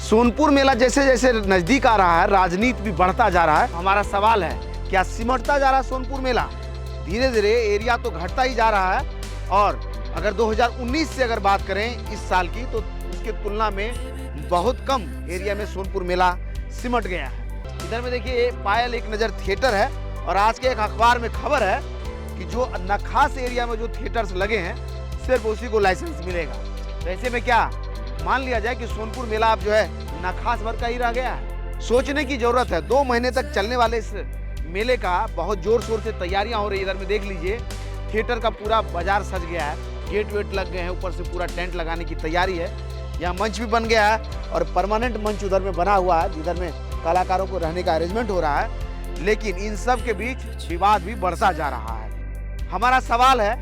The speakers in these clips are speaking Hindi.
सोनपुर मेला जैसे जैसे नजदीक आ रहा है, राजनीति भी बढ़ता जा रहा है। हमारा सवाल है, क्या सिमटता जा रहा है सोनपुर मेला? धीरे धीरे एरिया तो घटता ही जा रहा है। और अगर 2019 से अगर बात करें इस साल की, तो उसके तुलना में बहुत कम एरिया में सोनपुर मेला सिमट गया है। इधर में देखिए पायल एक नज़र थिएटर है, और आज के एक अखबार में खबर है कि जो नखास एरिया में जो थिएटर्स लगे हैं, सिर्फ उसी को लाइसेंस मिलेगा। तो ऐसे में क्या मान लिया जाए कि सोनपुर मेला अब जो है नखास भर का ही रह गया है? सोचने की जरूरत है। 2 महीने तक चलने वाले इस मेले का बहुत जोर शोर से तैयारियां हो रही है। इधर में देख लीजिए थिएटर का पूरा बाजार सज गया है, गेट वेट लग गए हैं, ऊपर से पूरा टेंट लगाने की तैयारी है। यहाँ मंच भी बन गया है और परमानेंट मंच उधर में बना हुआ है, जिधर में कलाकारों को रहने का अरेंजमेंट हो रहा है। लेकिन इन सब के बीच विवाद भी बढ़ता जा रहा है। हमारा सवाल है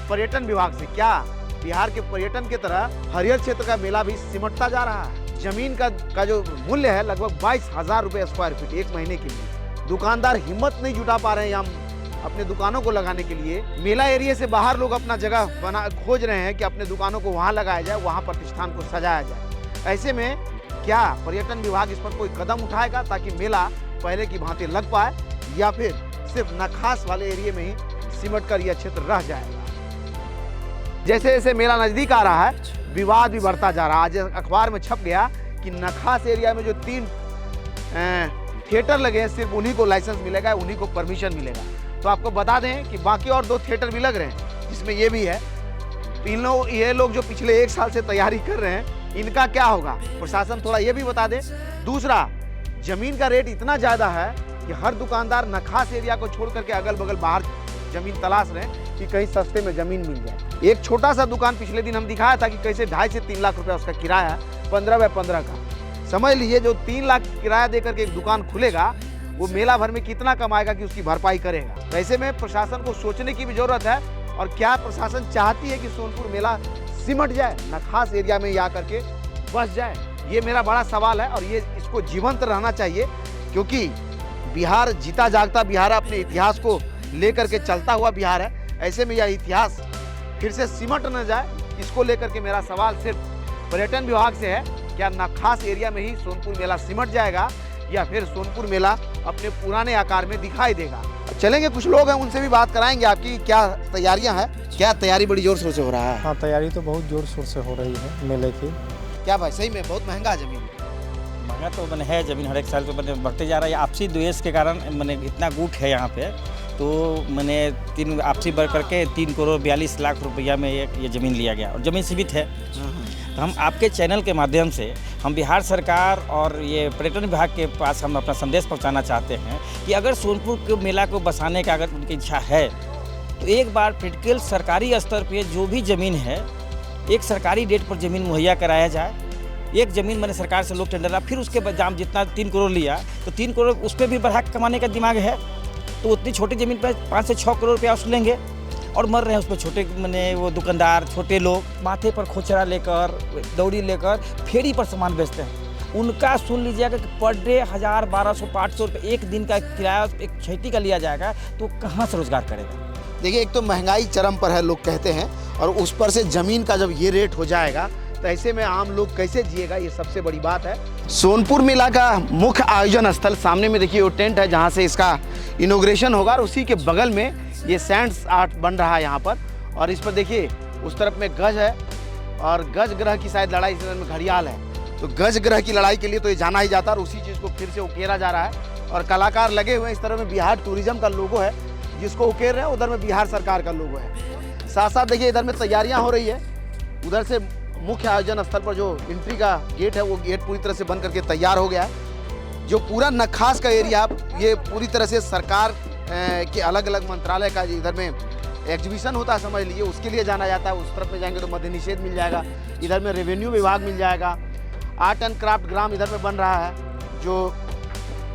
पर्यटन विभाग से, क्या बिहार के पर्यटन की तरह हरियर क्षेत्र का मेला भी सिमटता जा रहा है? जमीन का जो मूल्य है लगभग 22,000 रुपये स्क्वायर फीट एक महीने के लिए। दुकानदार हिम्मत नहीं जुटा पा रहे हैं यहाँ अपने दुकानों को लगाने के लिए। मेला एरिया से बाहर लोग अपना जगह खोज रहे हैं कि अपने दुकानों को वहाँ लगाया जाए, वहाँ प्रतिष्ठान को सजाया जाए। ऐसे में क्या पर्यटन विभाग इस पर कोई कदम उठाएगा ताकि मेला पहले की भांति लग पाए, या फिर सिर्फ नखास वाले एरिया में ही सिमट कर यह क्षेत्र रह जाएगा? जैसे जैसे मेला नजदीक आ रहा है, विवाद भी बढ़ता जा रहा है। आज अखबार में छप गया कि नखास एरिया में जो 3 थिएटर लगे हैं, सिर्फ उन्हीं को लाइसेंस मिलेगा, उन्हीं को परमिशन मिलेगा। तो आपको बता दें कि बाकी और 2 थिएटर भी लग रहे हैं, जिसमें ये भी है। तो ये लोग जो पिछले 1 साल से तैयारी कर रहे हैं, इनका क्या होगा? प्रशासन थोड़ा ये भी बता दे। दूसरा, जमीन का रेट इतना ज़्यादा है कि हर दुकानदार नखास एरिया को छोड़ करके अगल बगल बाहर जमीन तलाश रहे हैं कि कहीं सस्ते में जमीन मिल जाए। एक छोटा सा दुकान पिछले दिन हम दिखाया था कि कैसे 2.5 से 3 लाख रुपया उसका किराया है, 15 बाय 15 का। समझ लीजिए जो 3 लाख किराया देकर के एक दुकान खुलेगा, वो मेला भर में कितना कमाएगा कि उसकी भरपाई करेगा? तो ऐसे में प्रशासन को सोचने की भी जरूरत है। और क्या प्रशासन चाहती है कि सोनपुर मेला सिमट जाए, नखास एरिया में या करके बस जाए? ये मेरा बड़ा सवाल है और ये इसको जीवंत रहना चाहिए, क्योंकि बिहार जीता जागता बिहार है, अपने इतिहास को लेकर के चलता हुआ बिहार है। ऐसे में यह इतिहास फिर से सिमट न जाए, इसको लेकर के मेरा सवाल सिर्फ पर्यटन विभाग से है। क्या नखास एरिया में ही सोनपुर मेला सिमट जाएगा, या फिर सोनपुर मेला अपने पुराने आकार में दिखाई देगा? चलेंगे, कुछ लोग हैं, उनसे भी बात कराएंगे। आपकी क्या तैयारियां हैं? क्या तैयारी बड़ी जोर शोर से हो रहा है? हाँ, तैयारी तो बहुत जोर शोर से हो रही है मेले की। क्या भाई सही में बहुत महंगा जमीन? महंगा तो मैंने है जमीन, हर एक साल तो मैंने बढ़ते जा रहा है। आपसी द्वेष के कारण मैंने इतना गुट है यहाँ पे, तो मैंने 3 आपसी बढ़ करके 3 करोड़ 42 लाख रुपया में ये ज़मीन लिया गया, और ज़मीन सीमित है। तो हम आपके चैनल के माध्यम से हम बिहार सरकार और ये पर्यटन विभाग के पास हम अपना संदेश पहुंचाना चाहते हैं कि अगर सोनपुर के मेला को बसाने का अगर उनकी इच्छा है, तो एक बार प्रैक्टिकल सरकारी स्तर पे जो भी ज़मीन है, एक सरकारी रेट पर ज़मीन मुहैया कराया जाए। एक ज़मीन मैंने सरकार से लोग टेंडर, फिर उसके बाद दाम जितना 3 करोड़ लिया, तो 3 करोड़ उस पर भी बढ़ा कमाने का दिमाग है, तो उतनी छोटी ज़मीन पर 5 से 6 करोड़ रुपया वसूलेंगे। और मर रहे हैं उस पर छोटे मैंने वो दुकानदार, छोटे लोग माथे पर खोचरा लेकर, दौड़ी लेकर फेरी पर सामान बेचते हैं। उनका सुन लीजिएगा कि पर डे 1000, 1200, 500 रुपये एक दिन का किराया एक खेती का लिया जाएगा, तो कहाँ से रोजगार करेगा? देखिए, एक तो महंगाई चरम पर है लोग कहते हैं, और उस पर से जमीन का जब ये रेट हो जाएगा, तो ऐसे में आम लोग कैसे जिएगा, ये सबसे बड़ी बात है। सोनपुर मेला का मुख्य आयोजन स्थल सामने में देखिए वो टेंट है, जहाँ से इसका इनॉग्रेशन होगा, और उसी के बगल में ये सैंड्स आर्ट बन रहा है यहाँ पर। और इस पर देखिए उस तरफ में गज है, और गज ग्रह की शायद लड़ाई, इस तरफ में घड़ियाल है, तो गज ग्रह की लड़ाई के लिए तो ये जाना ही जाता है, और उसी चीज़ को फिर से उकेरा जा रहा है। और कलाकार लगे हुए हैं, इस तरफ में बिहार टूरिज्म का लोगो है जिसको उकेर रहे हैं, उधर में बिहार सरकार का लोगो है। साथ साथ देखिए इधर में तैयारियाँ हो रही है। उधर से मुख्य आयोजन स्थल पर जो एंट्री का गेट है, वो गेट पूरी तरह से बन करके तैयार हो गया है। जो पूरा नखास का एरिया, ये पूरी तरह से सरकार के अलग अलग मंत्रालय का इधर में एग्जीबिशन होता है, समझ लीजिए, उसके लिए जाना जाता है। उस तरफ में जाएंगे तो मद्य निषेध मिल जाएगा, इधर में रेवेन्यू विभाग मिल जाएगा। आर्ट एंड क्राफ्ट ग्राम इधर में बन रहा है, जो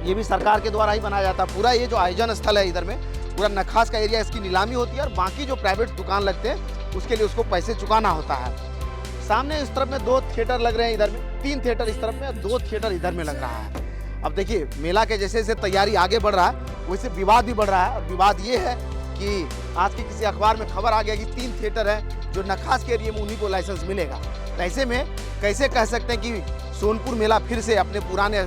ये भी सरकार के द्वारा ही बनाया जाता है। पूरा ये जो आयोजन स्थल है, इधर में पूरा नखास का एरिया, इसकी नीलामी होती है, और बाकी जो प्राइवेट दुकान लगते हैं उसके लिए उसको पैसे चुकाना होता है। सामने इस तरफ में 2 थिएटर लग रहे हैं, इधर में 3 थिएटर इस तरफ में, 2 थिएटर इधर में लग रहा है। अब देखिए मेला के जैसे जैसे तैयारी आगे बढ़ रहा है, वैसे विवाद भी बढ़ रहा है। और विवाद ये है कि आज की किसी अखबार में खबर आ गया कि 3 थिएटर है जो नखास के एरिया में, उन्हीं को लाइसेंस मिलेगा। तो ऐसे में कैसे कह सकते हैं कि सोनपुर मेला फिर से अपने पुराने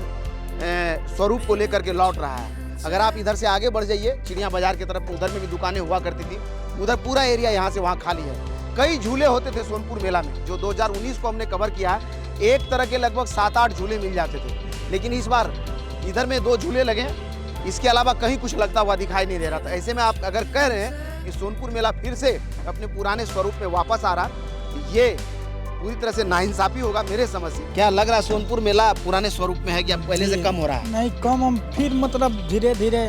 स्वरूप को लेकर के लौट रहा है। अगर आप इधर से आगे बढ़ जाइए चिड़िया बाजार की तरफ, उधर में भी दुकानें हुआ करती थी, उधर पूरा एरिया यहाँ से वहाँ खाली है। कई झूले होते थे सोनपुर मेला में, जो 2019 को हमने कवर किया है। एक तरह के लगभग 7-8 झूले मिल जाते थे, लेकिन इस बार इधर में 2 झूले लगे, इसके अलावा कहीं कुछ लगता हुआ दिखाई नहीं दे रहा था। ऐसे में आप अगर कह रहे हैं कि सोनपुर मेला फिर से अपने पुराने स्वरूप में वापस आ रहा, ये पूरी तरह से नाइंसाफी होगा मेरे समझ से। क्या लग रहा है सोनपुर मेला पुराने स्वरूप में है क्या पहले से कम हो रहा है? नहीं कम, हम फिर मतलब धीरे धीरे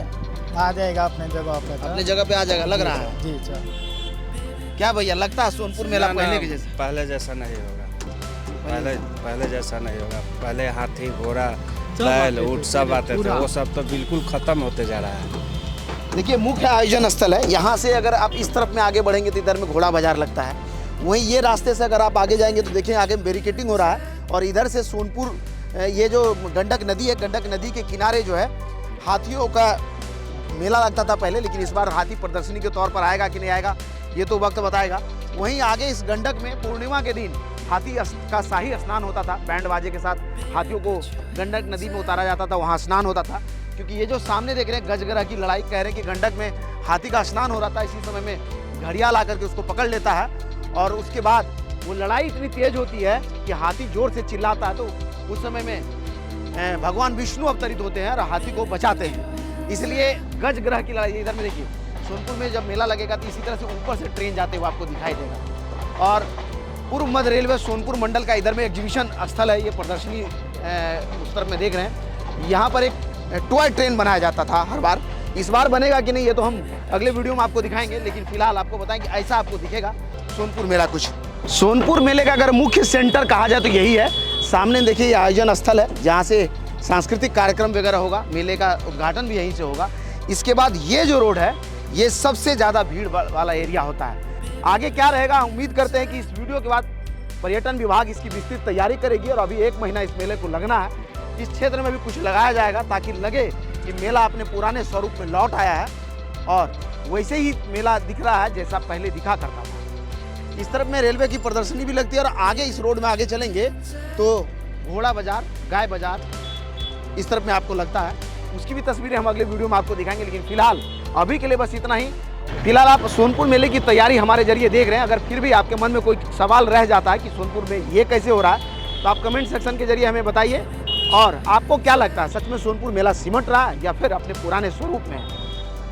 आ जाएगा अपने जगह पे। अपने जगह पे आ जाएगा लग रहा है। जी सर। क्या भैया लगता है सोनपुर मेला पहले के जैसे? पहले जैसा नहीं होगा, पहले जैसा नहीं होगा। पहले हाथी घोड़ा बैल ऊँट सब आते थे, वो सब तो बिल्कुल खत्म होते जा रहा है। देखिए मुख्य आयोजन स्थल है, यहाँ से अगर आप इस तरफ में आगे बढ़ेंगे तो इधर में घोड़ा बाजार लगता है। वहीं ये रास्ते से अगर आप आगे जाएंगे तो देखिए आगे बैरिकेडिंग हो रहा है। और इधर से सोनपुर ये जो गंडक नदी है, गंडक नदी के किनारे जो है हाथियों का मेला लगता था पहले, लेकिन इस बार हाथी प्रदर्शनी के तौर पर आएगा कि नहीं आएगा ये तो वक्त बताएगा। वहीं आगे इस गंडक में पूर्णिमा के दिन हाथी का शाही स्नान होता था, बैंड बाजे के साथ हाथियों को गंडक नदी में उतारा जाता था, वहाँ स्नान होता था। क्योंकि ये जो सामने देख रहे हैं गजगरा की लड़ाई, कह रहे हैं कि गंडक में हाथी का स्नान हो रहा था। इसी समय में घड़ियाल आकर के उसको पकड़ लेता है और उसके बाद वो लड़ाई इतनी तेज होती है कि हाथी जोर से चिल्लाता है। तो उस समय में भगवान विष्णु अवतरित होते हैं और हाथी को बचाते हैं। इसलिए गजग्रह की लड़ाई इधर में देखिए सोनपुर में जब मेला लगेगा तो इसी तरह से ऊपर से ट्रेन जाते हुए आपको दिखाई देगा। और पूर्व मध्य रेलवे सोनपुर मंडल का इधर में एग्जीबिशन स्थल है, ये प्रदर्शनी उस तरफ में देख रहे हैं। यहाँ पर एक टॉय ट्रेन बनाया जाता था हर बार, इस बार बनेगा कि नहीं ये तो हम अगले वीडियो में आपको दिखाएंगे, लेकिन फिलहाल आपको बताएं कि ऐसा आपको दिखेगा सोनपुर मेला कुछ। सोनपुर मेले का अगर मुख्य सेंटर कहा जाए तो यही है। सामने देखिए ये आयोजन स्थल है जहाँ से सांस्कृतिक कार्यक्रम वगैरह होगा, मेले का उद्घाटन भी यहीं से होगा। इसके बाद ये जो रोड है ये सबसे ज़्यादा भीड़ वाला एरिया होता है। आगे क्या रहेगा उम्मीद करते हैं कि इस वीडियो के बाद पर्यटन विभाग इसकी विस्तृत तैयारी करेगी और अभी 1 महीना इस मेले को लगना है। इस क्षेत्र में भी कुछ लगाया जाएगा ताकि लगे कि मेला अपने पुराने स्वरूप में लौट आया है और वैसे ही मेला दिख रहा है जैसा पहले दिखा करता था। इस तरफ में रेलवे की प्रदर्शनी भी लगती है और आगे इस रोड में आगे चलेंगे तो घोड़ा बाजार, गाय बाजार इस तरफ में आपको लगता है। उसकी भी तस्वीरें हम अगले वीडियो में आपको दिखाएंगे, लेकिन फिलहाल अभी के लिए बस इतना ही। फिलहाल आप सोनपुर मेले की तैयारी हमारे जरिए देख रहे हैं। अगर फिर भी आपके मन में कोई सवाल रह जाता है कि सोनपुर में ये कैसे हो रहा है तो आप कमेंट सेक्शन के जरिए हमें बताइए। और आपको क्या लगता है, सच में सोनपुर मेला सिमट रहा है या फिर अपने पुराने स्वरूप में?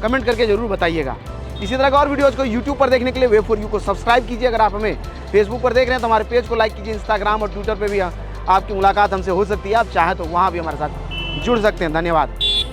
कमेंट करके जरूर बताइएगा। इसी तरह का और वीडियोज़ को यूट्यूब पर देखने के लिए वेब फॉर यू को सब्सक्राइब कीजिए। अगर आप हमें फेसबुक पर देख रहे हैं तो हमारे पेज को लाइक कीजिए। इंस्टाग्राम और ट्विटर पर भी आपकी मुलाकात हमसे हो सकती है, आप चाहें तो वहाँ भी हमारे साथ जुड़ सकते हैं। धन्यवाद।